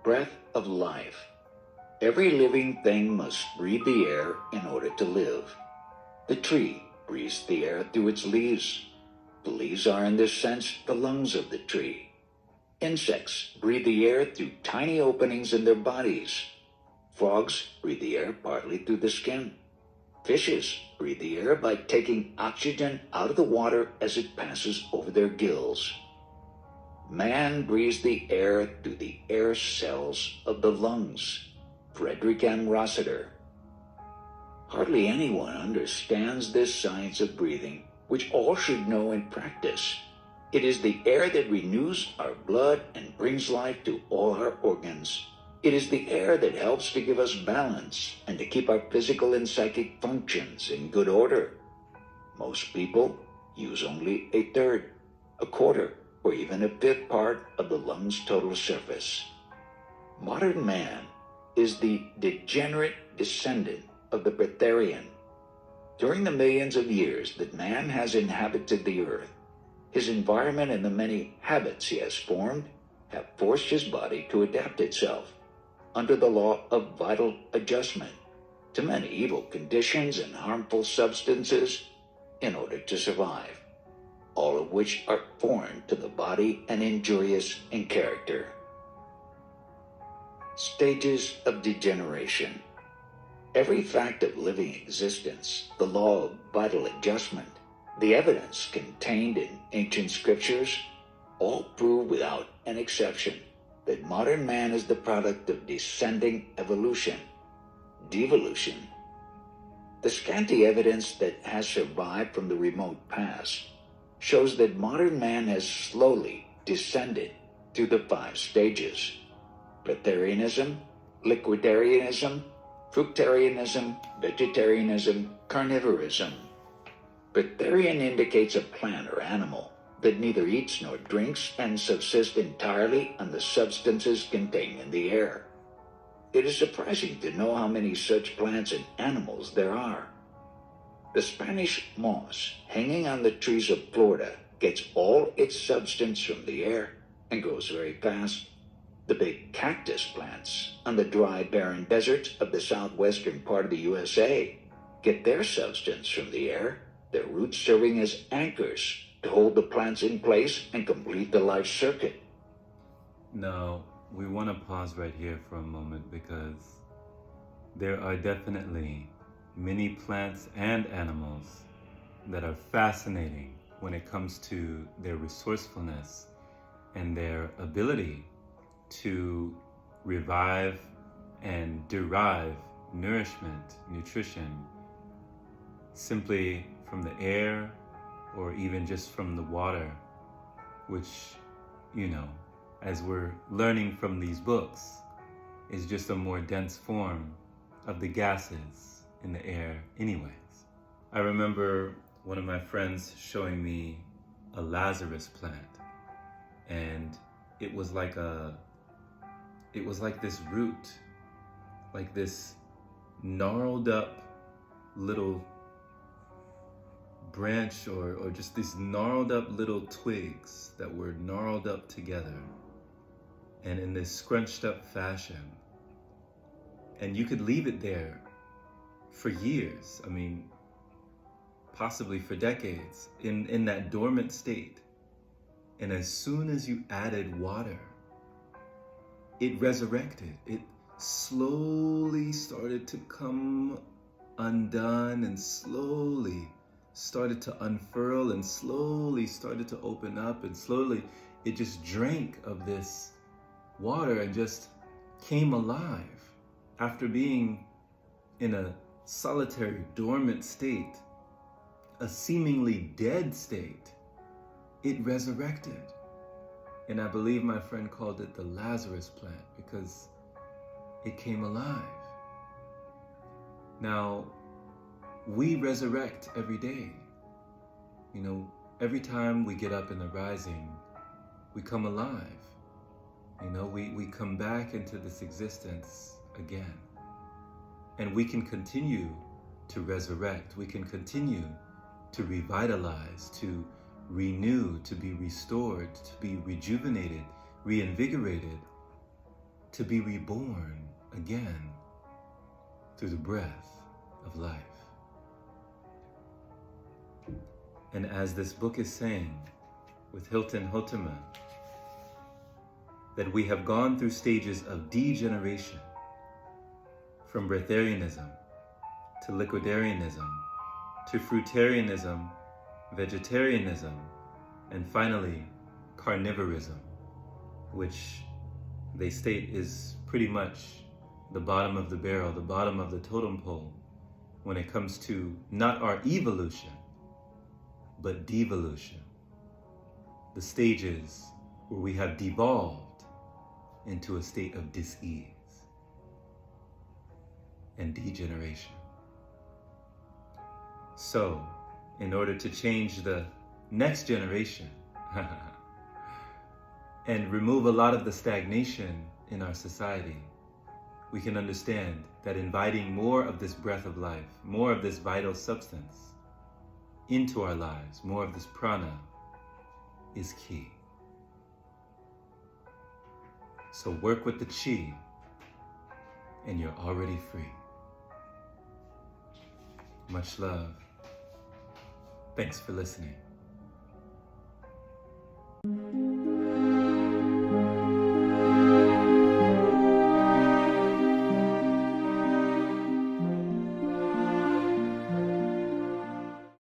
breath of life. Every living thing must breathe the air in order to live. The tree breathes the air through its leaves. The leaves are, in this sense, the lungs of the tree. Insects breathe the air through tiny openings in their bodies. Frogs breathe the air partly through the skin. Fishes breathe the air by taking oxygen out of the water as it passes over their gills. Man breathes the air through the air cells of the lungs. Frederick M. Rossiter. Hardly anyone understands this science of breathing, which all should know and practice. It is the air that renews our blood and brings life to all our organs. It is the air that helps to give us balance and to keep our physical and psychic functions in good order. Most people use only a third, a quarter, or even a fifth part of the lung's total surface. Modern man is the degenerate descendant of the Breatharian. During the millions of years that man has inhabited the earth, his environment and the many habits he has formed have forced his body to adapt itself under the law of vital adjustment to many evil conditions and harmful substances in order to survive, all of which are foreign to the body and injurious in character. Stages of degeneration. Every fact of living existence, the law of vital adjustment, the evidence contained in ancient scriptures, all prove without an exception that modern man is the product of descending evolution, devolution. The scanty evidence that has survived from the remote past shows that modern man has slowly descended through the 5 stages: Breatharianism, liquidarianism, fructarianism, vegetarianism, carnivorism. Breatharian indicates a plant or animal that neither eats nor drinks and subsists entirely on the substances contained in the air. It is surprising to know how many such plants and animals there are. The Spanish moss hanging on the trees of Florida gets all its substance from the air and grows very fast. The big cactus plants on the dry, barren deserts of the southwestern part of the USA get their substance from the air, their roots serving as anchors to hold the plants in place and complete the life circuit. Now, we want to pause right here for a moment because there are definitely many plants and animals that are fascinating when it comes to their resourcefulness and their ability to revive and derive nourishment, nutrition, simply from the air or even just from the water, which, as we're learning from these books, is just a more dense form of the gases in the air anyways. I remember one of my friends showing me a Lazarus plant, and it was like this root, like this gnarled up little branch or just these gnarled up little twigs that were gnarled up together and in this scrunched up fashion. And you could leave it there for years, possibly for decades, in that dormant state. And as soon as you added water, it resurrected. It slowly started to come undone and slowly started to unfurl and slowly started to open up, and slowly it just drank of this water and just came alive after being in a solitary, dormant state, a seemingly dead state. It resurrected. And I believe my friend called it the Lazarus plant because it came alive. Now, we resurrect every day. Every time we get up in the rising, we come alive. We come back into this existence again. And we can continue to resurrect. We can continue to revitalize, to renew, to be restored, to be rejuvenated, reinvigorated to be reborn again through the breath of life. And as this book is saying with Hilton Hotema, that we have gone through stages of degeneration, from Breatharianism to liquidarianism to fruitarianism, vegetarianism, and finally Carnivorism, which they state is pretty much the bottom of the barrel, the bottom of the totem pole when it comes to not our evolution, but devolution. The stages where we have devolved into a state of dis-ease and degeneration. So, in order to change the next generation and remove a lot of the stagnation in our society, we can understand that inviting more of this breath of life, more of this vital substance into our lives, more of this prana, is key. So work with the chi, and you're already free. Much love. Thanks for listening.